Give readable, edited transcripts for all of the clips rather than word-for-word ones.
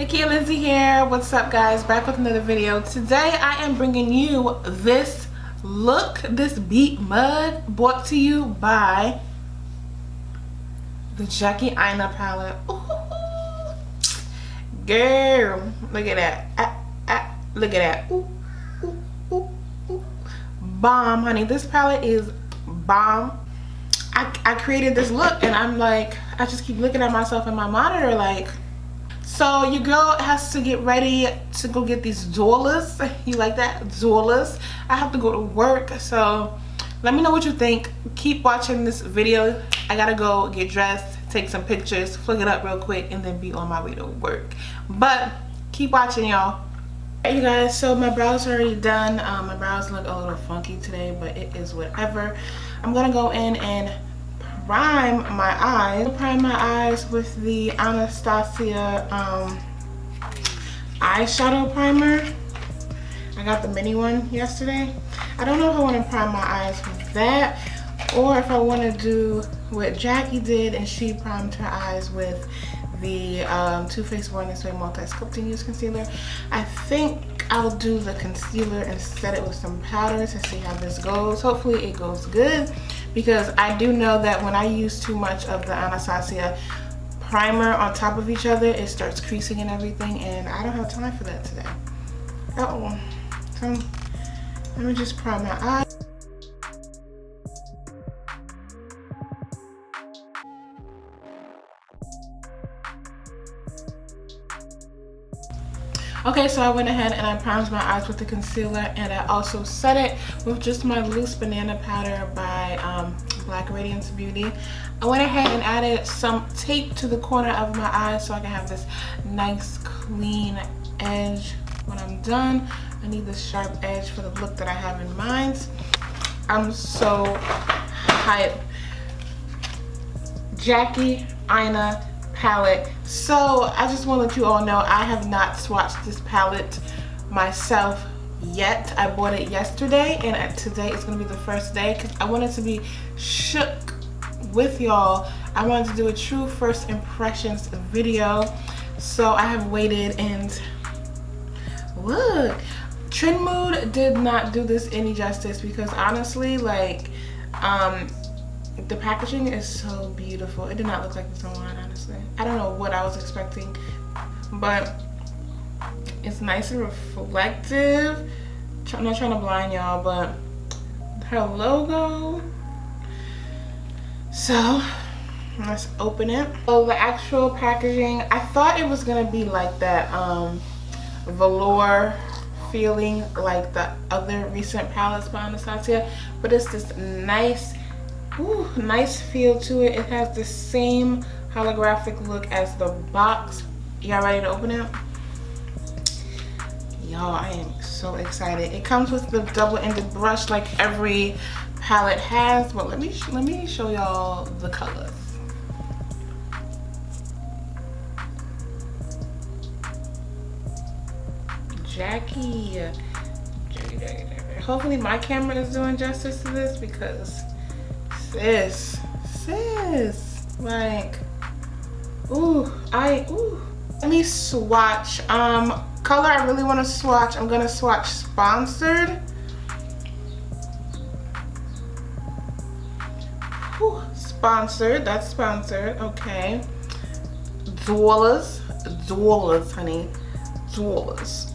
Nikki and Lindsay here. What's up, guys? Back with another video. Today I am bringing you this look, this beat mud, brought to you by the Jackie AINA palette. Ooh, girl, look at that. Look at that. Ooh, ooh, ooh, ooh. Bomb, honey. This palette is bomb. I created this look and I'm like, I just keep looking at myself in my monitor like, so your girl has to get ready to go get these dollars. You like that? Dollars. I have to go to work, so let me know what you think. Keep watching this video. I gotta go get dressed, take some pictures, flick it up real quick, and then be on my way to work. But keep watching, y'all. Alright, you guys, so my brows are already done. My brows look a little funky today, but it is whatever. I'm gonna go in and prime my eyes. Prime my eyes with the ANASTASIA eyeshadow primer. I got the mini one yesterday. I don't know if I want to prime my eyes with that or if I want to do what Jackie did and she primed her eyes with the Too Faced Born This Way Multi-Sculpting Use Concealer. I think I'll do the concealer and set it with some powder to see how this goes. Hopefully it goes good, because I do know that when I use too much of the ANASTASIA primer on top of each other, it starts creasing and everything, and I don't have time for that today. So let me just prime my eyes. Okay, so I went ahead and I primed my eyes with the concealer, and I also set it with just my loose banana powder by Black Radiance Beauty. I went ahead and added some tape to the corner of my eye so I can have this nice clean edge when I'm done. I need this sharp edge for the look that I have in mind. I'm so hyped. Jackie AINA palette. So I just want to let you all know I have not swatched this palette myself yet. I bought it yesterday, and today is going to be the first day because I wanted to be shook with y'all. I wanted to do a true first impressions video, so I have waited, and look, Trend Mood did not do this any justice, because honestly, like, the packaging is so beautiful. It did not look like this online, honestly. I don't know what I was expecting, but it's nice and reflective. I'm not trying to blind y'all, but her logo. So let's open it. So the actual packaging, I thought it was gonna be like that velour feeling like the other recent palettes by Anastasia, but it's this nice feel to it. It has the same holographic look as the box. Y'all ready to open it? Y'all, I am so excited. It comes with the double-ended brush like every palette has, but let me show y'all the colors. Jackie. Hopefully my camera is doing justice to this, because sis, like, let me swatch. Color I really want to swatch, I'm gonna swatch Sponsored. Sponsored, that's Sponsored, okay. Dollars, honey, dollars.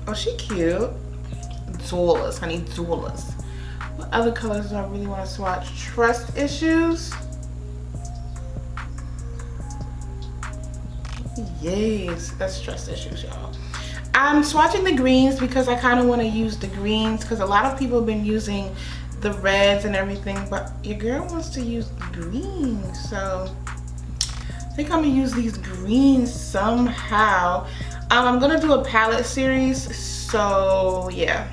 Oh, she cute. Dollars, honey, dollars. What other colors do I really want to swatch? Trust Issues. Yes, that's Trust Issues, y'all. I'm swatching the greens because I kind of want to use the greens, because a lot of people have been using the reds and everything, but your girl wants to use the greens, so I think I'm gonna use these greens somehow. I'm gonna do a palette series, so yeah.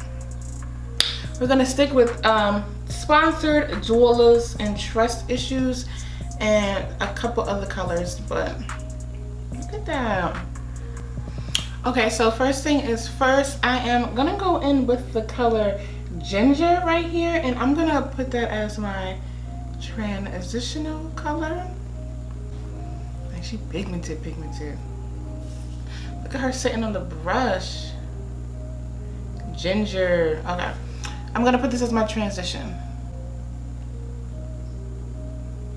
We're gonna stick with Sponsored, Dwellers, and Trust Issues, and a couple other colors, but look at that. Okay, so first thing is first, I am gonna go in with the color Ginger right here, and I'm gonna put that as my transitional color. Like, She pigmented. Look at her sitting on the brush. Ginger. Okay. I'm gonna put this as my transition.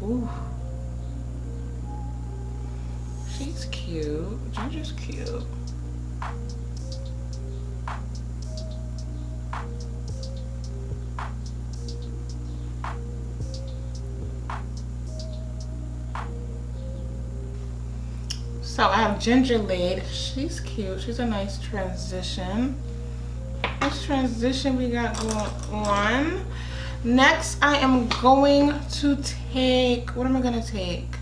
Ooh. She's cute. Ginger's cute. So I have Ginger laid. She's cute. She's a nice transition. Nice transition we got going on. Next, I am going to take, what am I gonna take?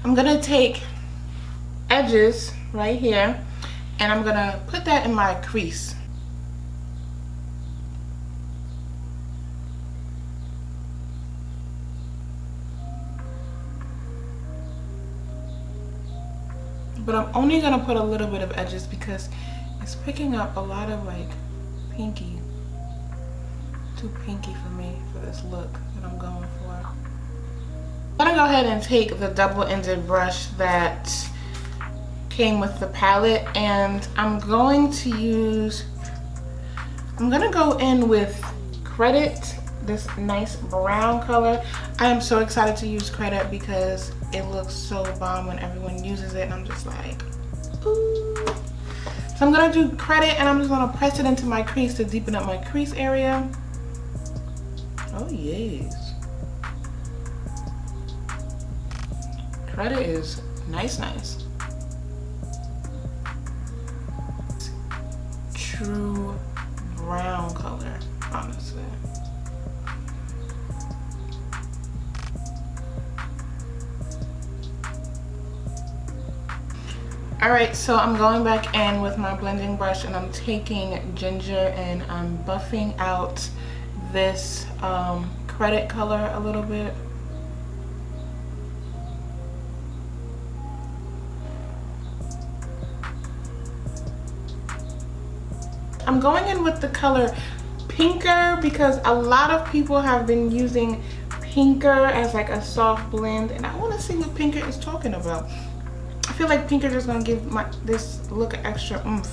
I'm gonna take edges right here, and I'm gonna put that in my crease. But I'm only gonna put a little bit of edges because it's picking up a lot of like pinky. Too pinky for me for this look that I'm going for. I'm gonna go ahead and take the double-ended brush that came with the palette, and I'm gonna go in with Credit, this nice brown color. I am so excited to use Credit because it looks so bomb when everyone uses it, and I'm just like, ooh. So I'm gonna do Credit, and I'm just gonna press it into my crease to deepen up my crease area. Oh yes. Credit is nice. True brown color, honestly. Alright, so I'm going back in with my blending brush, and I'm taking Ginger and I'm buffing out this Credit color a little bit. I'm going in with the color Pinker because a lot of people have been using Pinker as like a soft blend, and I want to see what Pinker is talking about. I feel like Pinker is going to give this look an extra oomph.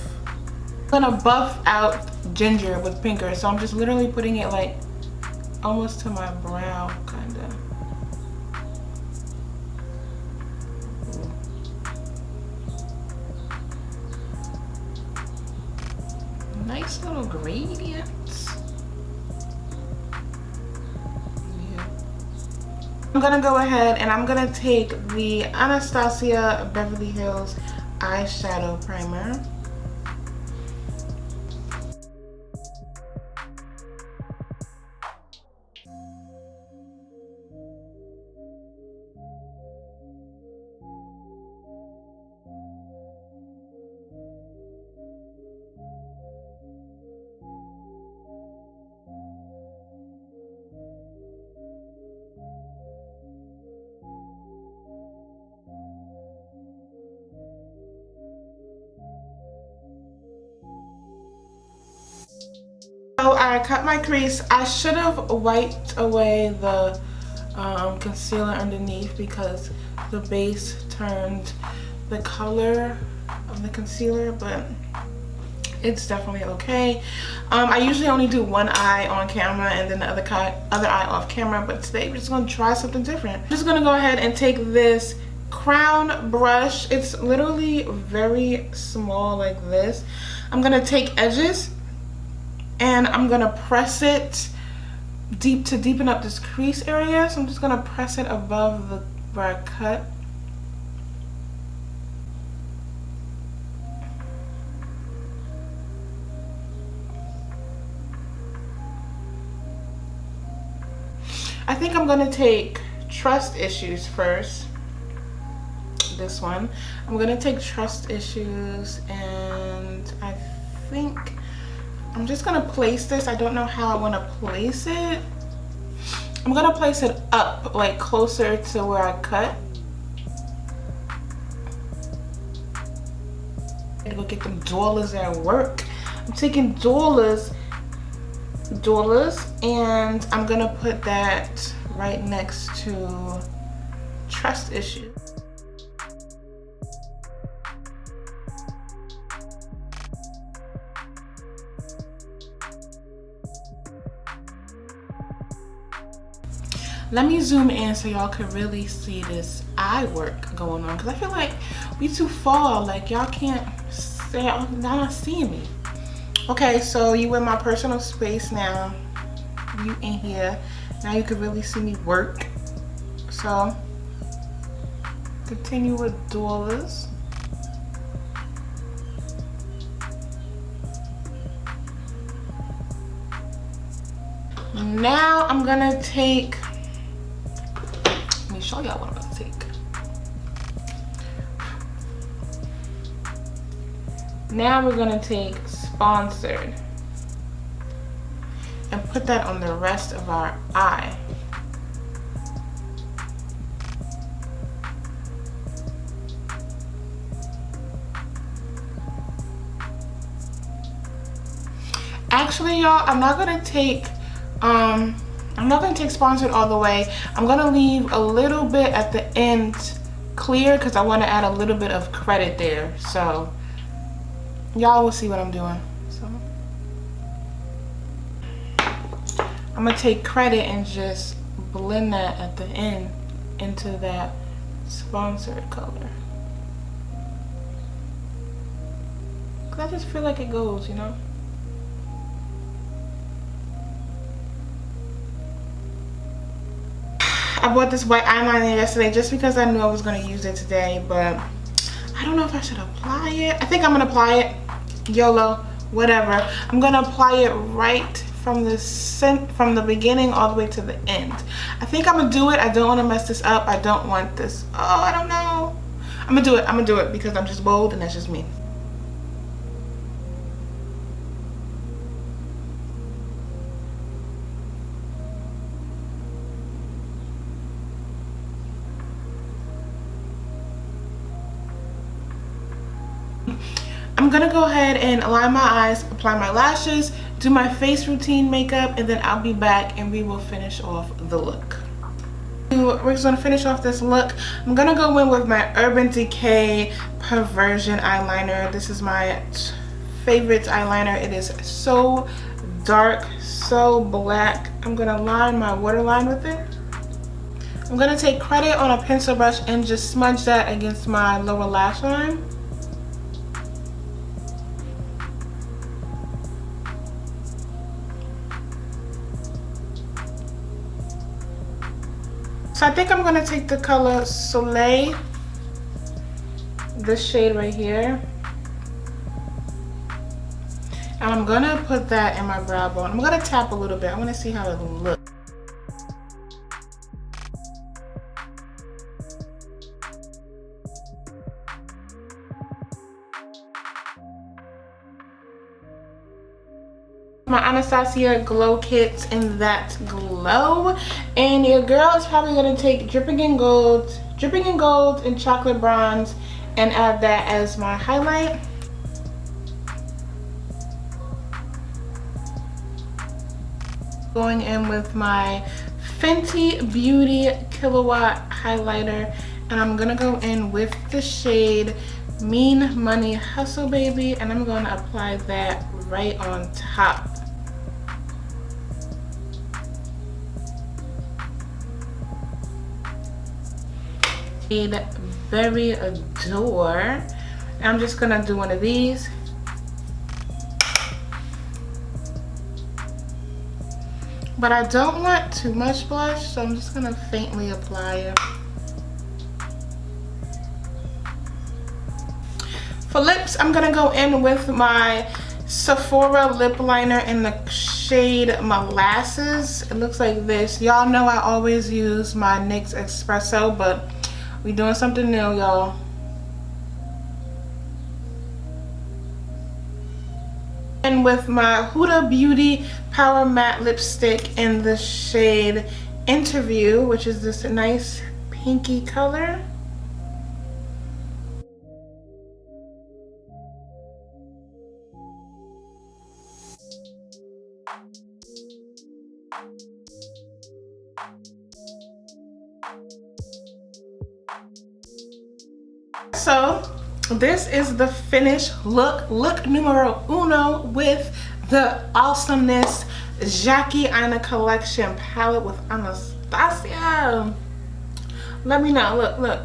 I'm going to buff out Ginger with Pinker, so I'm just literally putting it like almost to my brow, kind of. Nice little gradients. Yeah. I'm gonna go ahead and I'm gonna take the Anastasia Beverly Hills eyeshadow primer. So I cut my crease. I should have wiped away the concealer underneath because the base turned the color of the concealer, but it's definitely okay. I usually only do one eye on camera and then the other eye off camera, but today we're just gonna try something different. I'm just gonna go ahead and take this crown brush. It's literally very small like this. I'm gonna take edges and I'm gonna press it deep to deepen up this crease area. So I'm just gonna press it above where I cut. I think I'm gonna take Trust Issues first. This one. I'm gonna take Trust Issues, and I think I'm just gonna place this. I don't know how I wanna place it. I'm gonna place it up, like closer to where I cut. I'm gonna go get them dollars at work. I'm taking dollars, and I'm gonna put that right next to Trust Issues. Let me zoom in so y'all can really see this eye work going on, because I feel like we too far. Like y'all can't say, y'all not seeing me. Okay, so you in my personal space now. You in here. Now you can really see me work. So continue with dollars. Now I'm gonna take, let me show y'all what I'm gonna take. Now we're gonna take Sponsored and put that on the rest of our eye. Actually, y'all, I'm not gonna take Sponsored all the way. I'm gonna leave a little bit at the end clear because I want to add a little bit of credit there. So y'all will see what I'm doing. So I'm gonna take credit and just blend that at the end into that Sponsored color. Cause I just feel like it goes, you know. I bought this white eyeliner yesterday just because I knew I was going to use it today, but I don't know if I should apply it. I think I'm going to apply it. YOLO, whatever. I'm going to apply it right from the beginning all the way to the end. I think I'm going to do it. I don't want to mess this up. I don't want this. Oh, I don't know. I'm going to do it. I'm going to do it because I'm just bold and that's just me. I'm gonna go ahead and align my eyes, apply my lashes, do my face routine makeup, and then I'll be back and we will finish off the look. We're just gonna finish off this look. I'm gonna go in with my Urban Decay Perversion eyeliner. This is my favorite eyeliner. It is so dark, so black. I'm gonna line my waterline with it. I'm gonna take credit on a pencil brush and just smudge that against my lower lash line. So I think I'm gonna take the color Soleil, this shade right here, and I'm gonna put that in my brow bone. I'm gonna tap a little bit. I wanna see how it looks. My Anastasia Glow Kit in that glow, and your girl is probably gonna take Dripping in Gold and Chocolate Bronze and add that as my highlight. Going in with my Fenty Beauty Kilowatt highlighter, and I'm gonna go in with the shade Mean Money Hustle Baby, and I'm gonna apply that right on top. Very Adore, and I'm just gonna do one of these. But I don't want too much blush, so I'm just gonna faintly apply it. For lips, I'm gonna go in with my Sephora lip liner in the shade Molasses. It looks like this. Y'all know I always use my NYX Espresso, but we doing something new, y'all. And with my Huda Beauty Power Matte Lipstick in the shade Interview, which is this nice pinky color. So this is the finished look numero uno with the awesomeness Jackie AINA collection palette with Anastasia. Let me know. Look, look.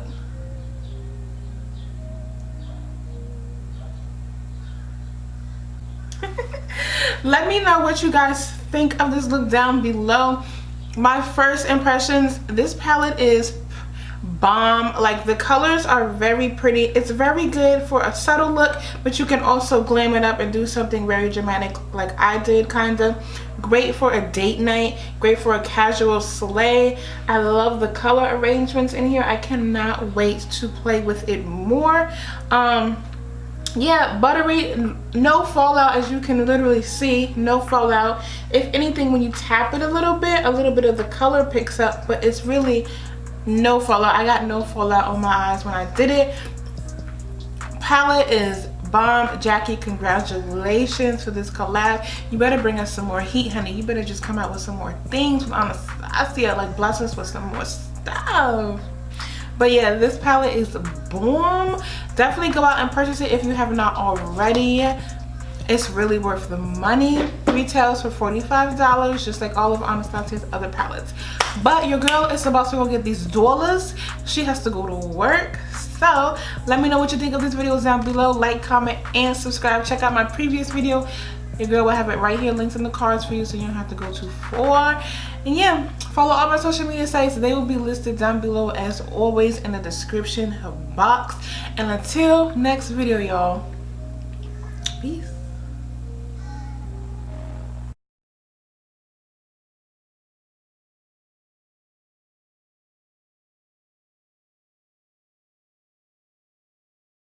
Let me know what you guys think of this look down below. My first impressions, this palette is bomb. Like, the colors are very pretty. It's very good for a subtle look, but you can also glam it up and do something very dramatic like I did, kind of. Great for a date night, great for a casual sleigh. I love the color arrangements in here. I cannot wait to play with it more. Yeah, buttery, no fallout, as you can literally see, no fallout. If anything, when you tap it a little bit of the color picks up, but it's really no fallout. I got no fallout on my eyes when I did it. Palette is bomb. Jackie, congratulations for this collab. You better bring us some more heat, honey. You better just come out with some more things with Anastasia, like bless us with some more stuff. But yeah, this palette is boom. Definitely go out and purchase it if you have not already. It's really worth the money. Retails for $45, just like all of Anastasia's other palettes. But your girl is about to go get these dollars. She has to go to work. So let me know what you think of this video down below. Like, comment, and subscribe. Check out my previous video. Your girl will have it right here, links in the cards for you, so you don't have to go too far. And yeah, follow all my social media sites. They will be listed down below as always in the description box. And until next video, y'all, peace.